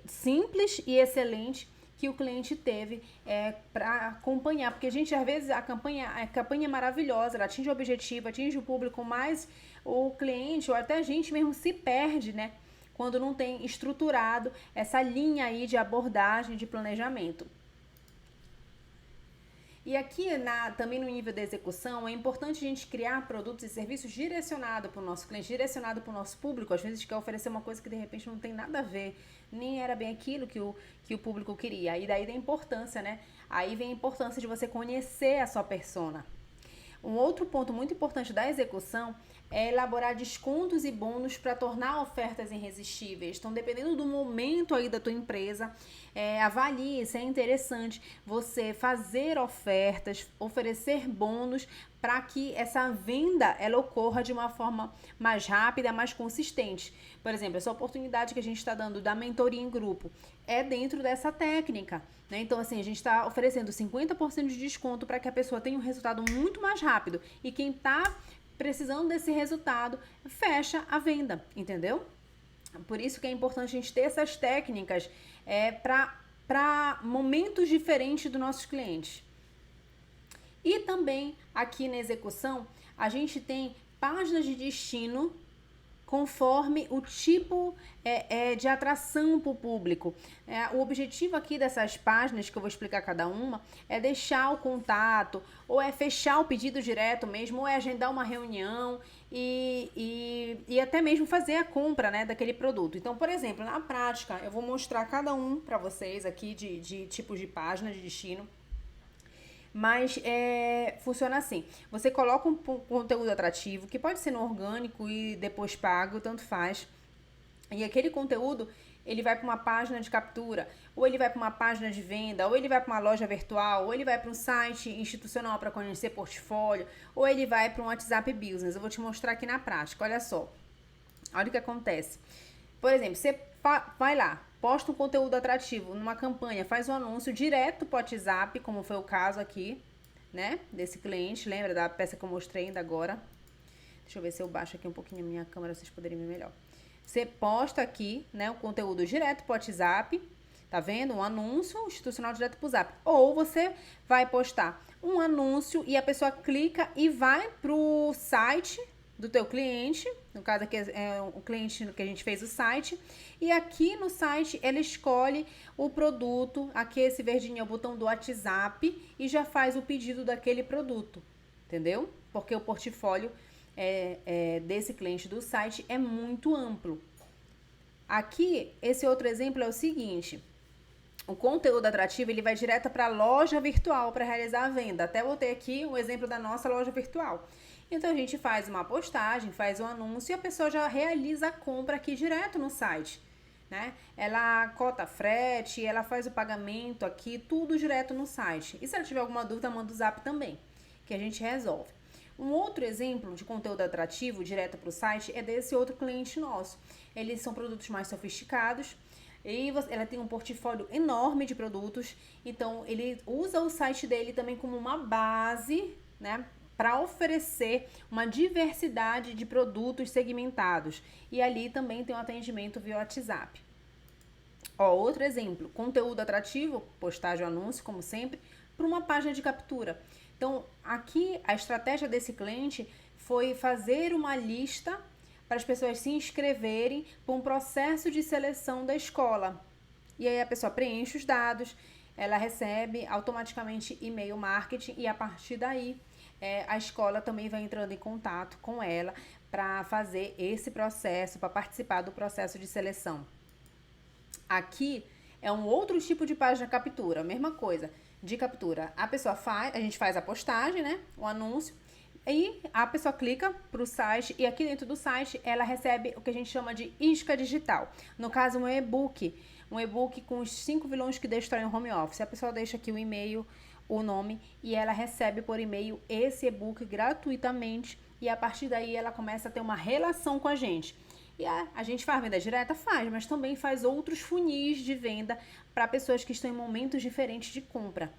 simples e excelente, que o cliente teve para acompanhar, porque a gente às vezes a campanha é maravilhosa, ela atinge o objetivo, atinge o público, mas o cliente ou até a gente mesmo se perde, né, quando não tem estruturado essa linha aí de abordagem, de planejamento. E aqui, também no nível da execução, é importante a gente criar produtos e serviços direcionados para o nosso cliente, direcionado para o nosso público. Às vezes quer oferecer uma coisa que de repente não tem nada a ver, nem era bem aquilo que o público queria. E daí da importância, né? Aí vem a importância de você conhecer a sua persona. Um outro ponto muito importante da execução é elaborar descontos e bônus para tornar ofertas irresistíveis. Então, dependendo do momento aí da tua empresa, avalie se é interessante você fazer ofertas, oferecer bônus para que essa venda ela ocorra de uma forma mais rápida, mais consistente. Por exemplo, essa oportunidade que a gente está dando da mentoria em grupo é dentro dessa técnica, né? Então, assim, a gente está oferecendo 50% de desconto para que a pessoa tenha um resultado muito mais rápido. E quem está precisando desse resultado, fecha a venda, entendeu? Por isso que é importante a gente ter essas técnicas para momentos diferentes dos nossos clientes. E também, aqui na execução, a gente tem páginas de destino conforme o tipo de atração para o público. O objetivo aqui dessas páginas, que eu vou explicar cada uma, é deixar o contato, ou é fechar o pedido direto mesmo, ou é agendar uma reunião e até mesmo fazer a compra, né, daquele produto. Então, por exemplo, na prática, eu vou mostrar cada um para vocês aqui de tipos de páginas de destino. Mas funciona assim, você coloca um conteúdo atrativo, que pode ser no orgânico e depois pago, tanto faz. E aquele conteúdo, ele vai para uma página de captura, ou ele vai para uma página de venda, ou ele vai para uma loja virtual, ou ele vai para um site institucional para conhecer portfólio, ou ele vai para um WhatsApp Business. Eu vou te mostrar aqui na prática, olha só. Olha o que acontece. Por exemplo, você vai lá, posta um conteúdo atrativo numa campanha, faz um anúncio direto para o WhatsApp, como foi o caso aqui, né, desse cliente, lembra da peça que eu mostrei ainda agora? Deixa eu ver se eu baixo aqui um pouquinho a minha câmera, vocês poderem ver melhor. Você posta aqui, né, o conteúdo direto pro WhatsApp, tá vendo? Um anúncio institucional direto pro Zap. Ou você vai postar um anúncio e a pessoa clica e vai pro site do teu cliente, no caso aqui é o cliente que a gente fez o site, e aqui no site ele escolhe o produto, aqui esse verdinho é o botão do WhatsApp e já faz o pedido daquele produto, entendeu? Porque o portfólio desse cliente do site é muito amplo. Aqui, esse outro exemplo é o seguinte: o conteúdo atrativo ele vai direto para a loja virtual para realizar a venda. Até botei aqui um exemplo da nossa loja virtual. Então a gente faz uma postagem, faz um anúncio e a pessoa já realiza a compra aqui direto no site, né? Ela cota frete, ela faz o pagamento aqui, tudo direto no site. E se ela tiver alguma dúvida, manda o Zap também, que a gente resolve. Um outro exemplo de conteúdo atrativo direto para o site é desse outro cliente nosso. Eles são produtos mais sofisticados e ela tem um portfólio enorme de produtos, então ele usa o site dele também como uma base, né, para oferecer uma diversidade de produtos segmentados. E ali também tem um atendimento via WhatsApp. Ó, outro exemplo, conteúdo atrativo, postagem ou anúncio, como sempre, para uma página de captura. Então, aqui a estratégia desse cliente foi fazer uma lista para as pessoas se inscreverem para um processo de seleção da escola. E aí a pessoa preenche os dados, ela recebe automaticamente e-mail marketing e a partir daí a escola também vai entrando em contato com ela para fazer esse processo, para participar do processo de seleção. Aqui é um outro tipo de página captura, mesma coisa, de captura. A pessoa faz, a gente faz a postagem, né, o anúncio, e a pessoa clica para o site e aqui dentro do site ela recebe o que a gente chama de isca digital. No caso, um e-book com os 5 vilões que destroem o home office. A pessoa deixa aqui o e-mail, o nome e ela recebe por e-mail esse e-book gratuitamente e a partir daí ela começa a ter uma relação com a gente. E a gente faz venda direta? Faz, mas também faz outros funis de venda para pessoas que estão em momentos diferentes de compra.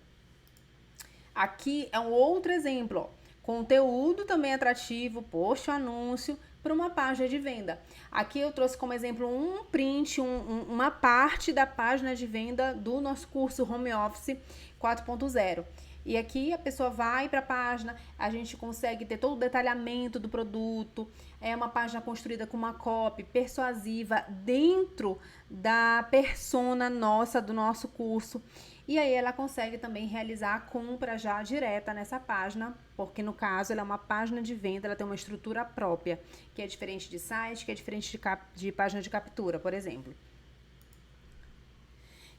Aqui é um outro exemplo, ó. Conteúdo também atrativo, post, anúncio para uma página de venda. Aqui eu trouxe como exemplo um print, uma parte da página de venda do nosso curso Home Office 4.0. E aqui a pessoa vai para a página, a gente consegue ter todo o detalhamento do produto, é uma página construída com uma copy persuasiva dentro da persona nossa, do nosso curso. E aí ela consegue também realizar a compra já direta nessa página, porque no caso ela é uma página de venda, ela tem uma estrutura própria, que é diferente de site, que é diferente de página de captura, por exemplo.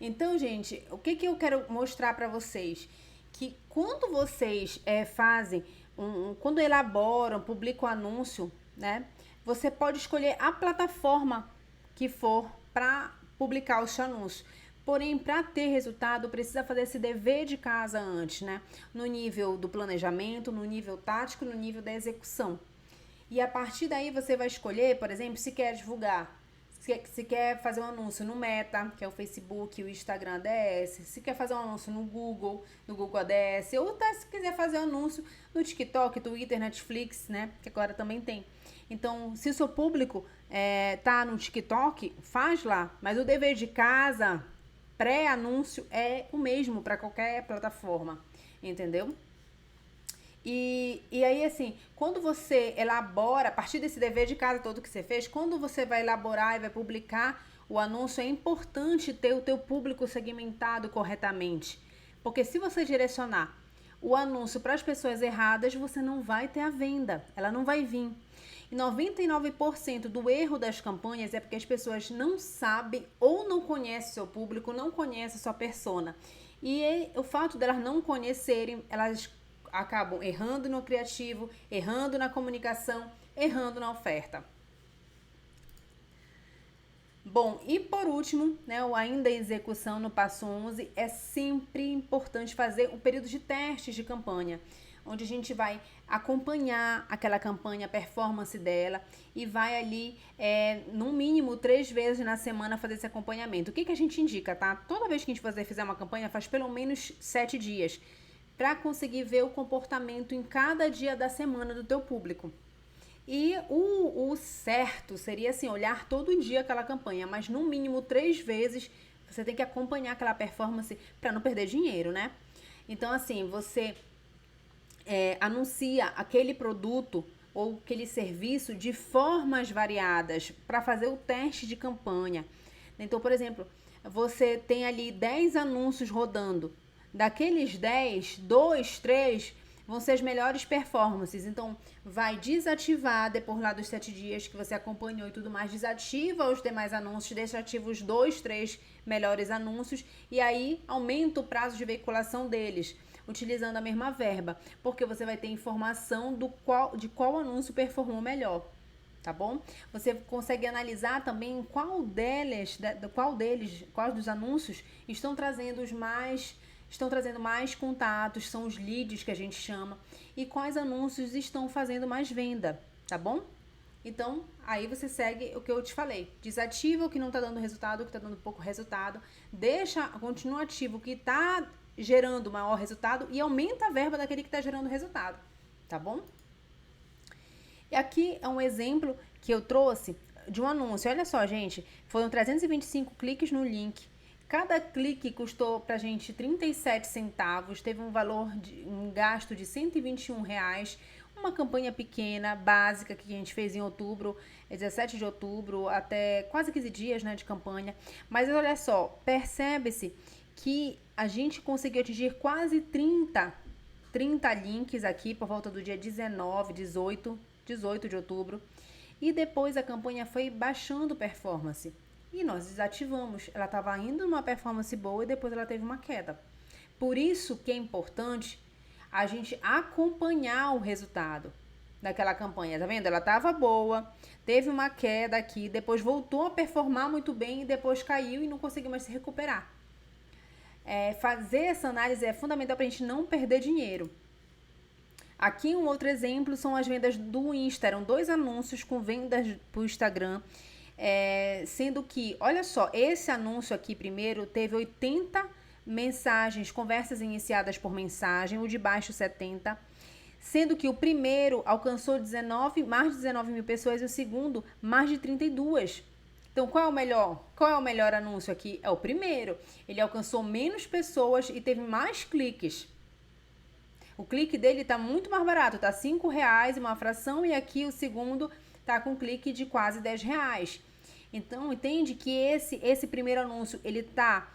Então, gente, o que eu quero mostrar para vocês? Que quando vocês fazem, quando elaboram, publicam o anúncio, né? Você pode escolher a plataforma que for para publicar o seu anúncio. Porém, para ter resultado, precisa fazer esse dever de casa antes, né? No nível do planejamento, no nível tático, no nível da execução. E a partir daí você vai escolher, por exemplo, se quer divulgar, se quer fazer um anúncio no Meta, que é o Facebook, o Instagram ADS, se quer fazer um anúncio no Google ADS, ou até se quiser fazer um anúncio no TikTok, Twitter, Netflix, né? Que agora também tem. Então, se o seu público tá no TikTok, faz lá. Mas o dever de casa, pré-anúncio, é o mesmo para qualquer plataforma, entendeu? E aí, assim, quando você elabora, a partir desse dever de casa todo que você fez, quando você vai elaborar e vai publicar o anúncio, é importante ter o teu público segmentado corretamente. Porque se você direcionar o anúncio para as pessoas erradas, você não vai ter a venda, ela não vai vir. E 99% do erro das campanhas é porque as pessoas não sabem ou não conhecem o seu público, não conhecem a sua persona. E o fato delas não conhecerem, elas acabam errando no criativo, errando na comunicação, errando na oferta. Bom, e por último, né, ainda em execução no passo 11, é sempre importante fazer um período de testes de campanha, onde a gente vai acompanhar aquela campanha, a performance dela e vai ali, no mínimo 3 vezes na semana fazer esse acompanhamento. O que a gente indica, tá? Toda vez que a gente fizer uma campanha, faz pelo menos 7 dias, para conseguir ver o comportamento em cada dia da semana do teu público. E o certo seria assim, olhar todo dia aquela campanha, mas no mínimo 3 vezes você tem que acompanhar aquela performance para não perder dinheiro, né? Então, assim, você anuncia aquele produto ou aquele serviço de formas variadas para fazer o teste de campanha. Então, por exemplo, você tem ali 10 anúncios rodando. Daqueles 10, 2, 3 vão ser as melhores performances. Então, vai desativar depois lá dos 7 dias que você acompanhou e tudo mais, desativa os demais anúncios, deixa ativa os 2, 3 melhores anúncios e aí aumenta o prazo de veiculação deles, utilizando a mesma verba, porque você vai ter informação de qual anúncio performou melhor. Tá bom? Você consegue analisar também qual dos anúncios estão trazendo mais contatos, são os leads que a gente chama, e quais anúncios estão fazendo mais venda, tá bom? Então, aí você segue o que eu te falei. Desativa o que não está dando resultado, o que está dando pouco resultado, continua ativo o que está gerando maior resultado e aumenta a verba daquele que está gerando resultado, tá bom? E aqui é um exemplo que eu trouxe de um anúncio. Olha só, gente, foram 325 cliques no link. Cada clique custou pra gente 37 centavos, teve um gasto de R$ 121, uma campanha pequena, básica, que a gente fez em outubro, 17 de outubro, até quase 15 dias, né, de campanha. Mas olha só, percebe-se que a gente conseguiu atingir quase 30 links aqui por volta do dia 19, 18 de outubro. E depois a campanha foi baixando performance. E nós desativamos. Ela estava indo numa performance boa e depois ela teve uma queda. Por isso que é importante a gente acompanhar o resultado daquela campanha. Tá vendo? Ela estava boa, teve uma queda aqui, depois voltou a performar muito bem e depois caiu e não conseguiu mais se recuperar. Fazer essa análise é fundamental para a gente não perder dinheiro. Aqui um outro exemplo são as vendas do Insta. Eram 2 anúncios com vendas para o Instagram. Sendo que, olha só, esse anúncio aqui primeiro teve 80 mensagens, conversas iniciadas por mensagem, o de baixo 70. Sendo que o primeiro alcançou mais de 19 mil pessoas e o segundo mais de 32. Então, qual é o melhor? Qual é o melhor anúncio aqui? É o primeiro. Ele alcançou menos pessoas e teve mais cliques. O clique dele tá muito mais barato, tá R$5 uma fração, e aqui o segundo tá com clique de quase R$10. Então, entende que esse primeiro anúncio, ele tá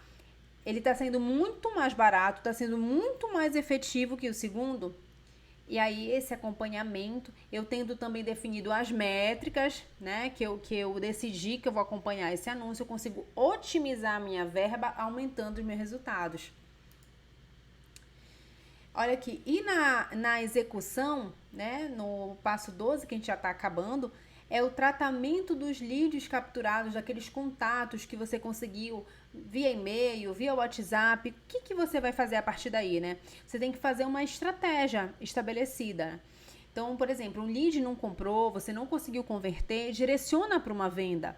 sendo muito mais barato, tá sendo muito mais efetivo que o segundo. E aí, esse acompanhamento, eu tendo também definido as métricas, né, que eu decidi que eu vou acompanhar esse anúncio, eu consigo otimizar a minha verba, aumentando os meus resultados. Olha aqui, e na execução, né, no passo 12, que a gente já está acabando, é o tratamento dos leads capturados, daqueles contatos que você conseguiu via e-mail, via WhatsApp. O que você vai fazer a partir daí, né? Você tem que fazer uma estratégia estabelecida. Então, por exemplo, um lead não comprou, você não conseguiu converter, direciona para uma venda,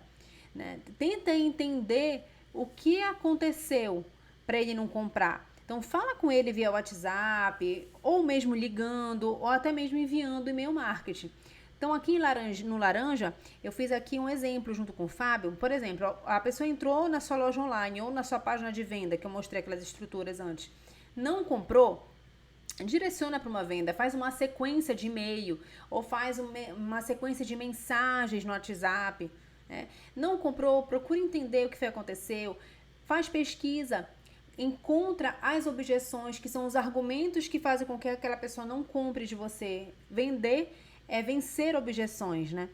né? Tenta entender o que aconteceu para ele não comprar. Então, fala com ele via WhatsApp, ou mesmo ligando, ou até mesmo enviando e-mail marketing. Então, aqui no Laranja, eu fiz aqui um exemplo junto com o Fábio. Por exemplo, a pessoa entrou na sua loja online ou na sua página de venda, que eu mostrei aquelas estruturas antes. Não comprou? Direciona para uma venda, faz uma sequência de e-mail, ou faz uma sequência de mensagens no WhatsApp. Né? Não comprou? Procura entender o que aconteceu. Faz pesquisa. Encontra as objeções, que são os argumentos que fazem com que aquela pessoa não compre de você. Vender é vencer objeções, né?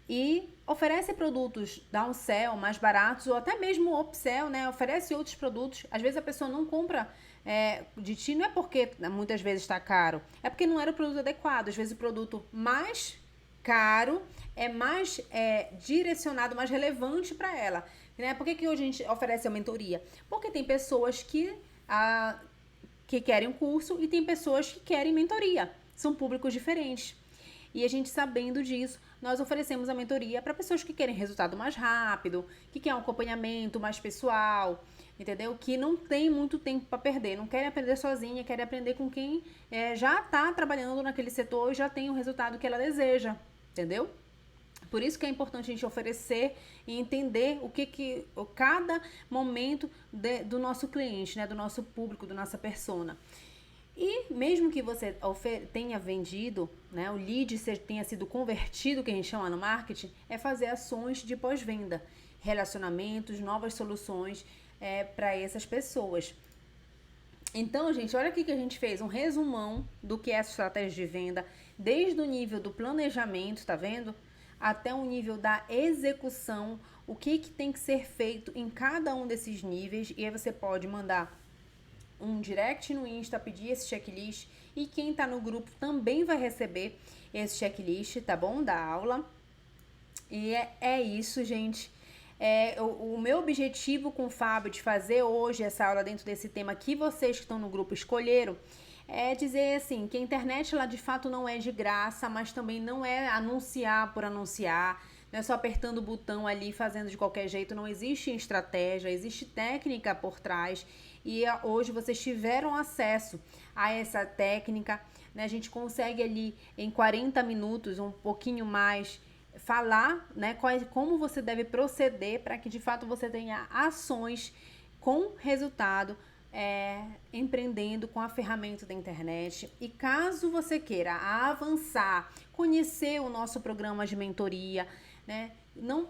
E oferece produtos downsell mais baratos, ou até mesmo upsell, né? Oferece outros produtos. Às vezes a pessoa não compra de ti, não é porque muitas vezes está caro, é porque não era o produto adequado. Às vezes o produto mais caro é mais direcionado, mais relevante para ela. Né? Por que hoje a gente oferece a mentoria? Porque tem pessoas que querem um curso e tem pessoas que querem mentoria. São públicos diferentes. E a gente, sabendo disso, nós oferecemos a mentoria para pessoas que querem resultado mais rápido, que querem um acompanhamento mais pessoal, entendeu? Que não tem muito tempo para perder, não querem aprender sozinha, querem aprender com quem já está trabalhando naquele setor e já tem o resultado que ela deseja. entendeu? Por isso que é importante a gente oferecer e entender cada momento do nosso cliente, né, do nosso público, da nossa persona. E mesmo que você tenha vendido, né, o lead tenha sido convertido, que a gente chama no marketing, é fazer ações de pós-venda, relacionamentos, novas soluções para essas pessoas. Então, gente, olha aqui que a gente fez um resumão do que é essa estratégia de venda, desde o nível do planejamento, tá vendo? Até o nível da execução, o que tem que ser feito em cada um desses níveis. E aí você pode mandar um direct no Insta, pedir esse checklist, e quem tá no grupo também vai receber esse checklist, tá bom? Da aula. E é isso, gente. O meu objetivo com o Fábio de fazer hoje essa aula dentro desse tema que vocês que estão no grupo escolheram é dizer assim, que a internet ela de fato não é de graça, mas também não é anunciar por anunciar, não é só apertando o botão ali, fazendo de qualquer jeito, não existe estratégia, existe técnica por trás, e hoje vocês tiveram acesso a essa técnica, né? A gente consegue ali em 40 minutos, um pouquinho mais, falar, né, como você deve proceder para que de fato você tenha ações com resultado, empreendendo com a ferramenta da internet. E caso você queira avançar, conhecer o nosso programa de mentoria, né, não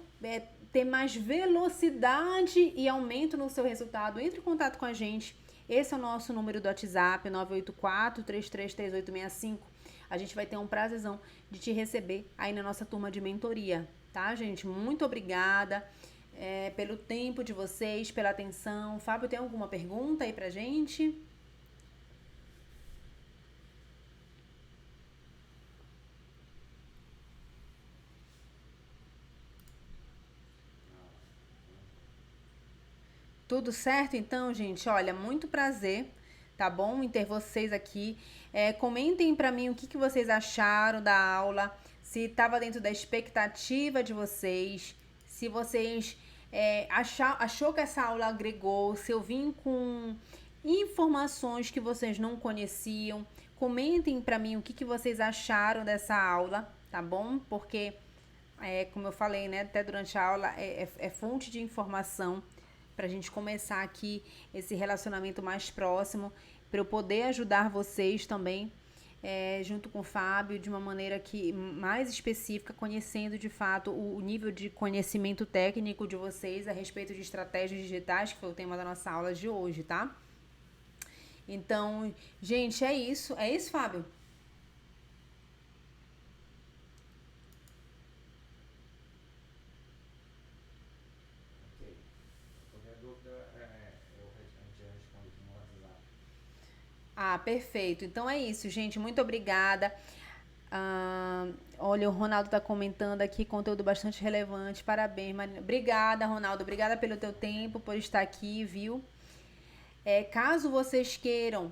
ter mais velocidade e aumento no seu resultado, entre em contato com a gente. Esse é o nosso número do WhatsApp, 984-333865. A gente vai ter um prazerzão de te receber aí na nossa turma de mentoria, tá, gente? Muito obrigada pelo tempo de vocês, pela atenção. Fábio, tem alguma pergunta aí pra gente? Tudo certo, então, gente? Olha, muito prazer, tá bom? Em ter vocês aqui. Comentem pra mim o que vocês acharam da aula, se estava dentro da expectativa de vocês, se vocês achou que essa aula agregou, se eu vim com informações que vocês não conheciam. Comentem pra mim o que vocês acharam dessa aula, tá bom? Porque, como eu falei, né, até durante a aula, é fonte de informação para a gente começar aqui esse relacionamento mais próximo, para eu poder ajudar vocês também, junto com o Fábio, de uma maneira mais específica, conhecendo de fato o nível de conhecimento técnico de vocês a respeito de estratégias digitais, que foi o tema da nossa aula de hoje, tá? Então, gente, é isso. É isso, Fábio? Ah, perfeito. Então é isso, gente. Muito obrigada. Olha, o Ronaldo tá comentando aqui, conteúdo bastante relevante. Parabéns, Marina. Obrigada, Ronaldo. Obrigada pelo teu tempo, por estar aqui, viu? Caso vocês queiram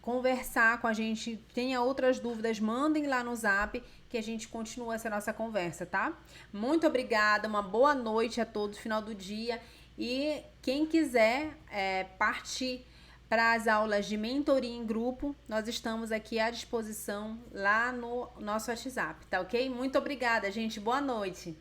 conversar com a gente, tenha outras dúvidas, mandem lá no Zap que a gente continua essa nossa conversa, tá? Muito obrigada, uma boa noite a todos, final do dia. E quem quiser partir para as aulas de mentoria em grupo, nós estamos aqui à disposição lá no nosso WhatsApp, tá ok? Muito obrigada, gente. Boa noite.